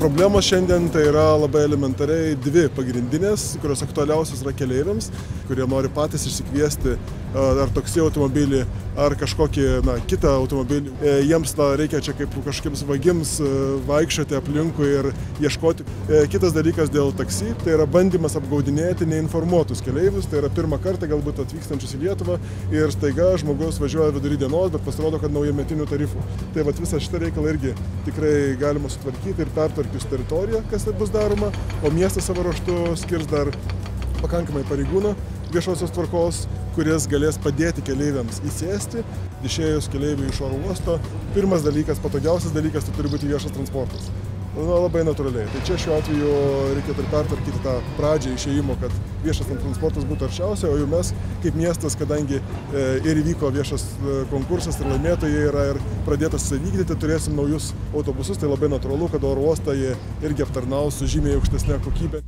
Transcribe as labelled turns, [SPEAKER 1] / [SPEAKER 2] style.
[SPEAKER 1] Problemos šiandien tai yra labai elementariai dvi pagrindinės, kurios aktualiausios yra keleiviams, kurie nori patys išsikviesti ar taksi automobilį, ar kažkokį kitą automobilį. Jiems reikia čia kaip kažkokiems vagims vaikščioti aplinkui ir ieškoti. Kitas dalykas dėl taksi, tai yra bandymas apgaudinėti neinformuotus keleivius, tai yra pirmą kartą galbūt atvykstančius į Lietuvą ir staiga žmogus važiuoja vidury dienos, bet pasirodo, kad naujametinių tarifų. Tai visą šitą reikalą irgi tikrai galima sutvarkyti ir pertvarkius teritoriją, kas tai bus daroma, o miestas savo ruožtu skirs dar pakankamai pareigūnų viešosios tvarkos, kuris galės padėti keleiviams įsėsti, išėjus keleiviui iš oro uosto. Pirmas dalykas, patogiausias dalykas, tai turi būti viešas transportas. Labai natūraliai. Tai čia šiuo atveju reikėtų ir pertvarkyti tą pradžią išėjimo, kad viešas transportas būtų arčiausiai, o jau mes kaip miestas, kadangi ir įvyko viešas konkursas ir laimėtojai yra ir pradėtas vykdyti, turėsim naujus autobusus, tai labai natūralu, kad oro uostą jie irgi aptarnaus su žymiai aukštesne kokybė.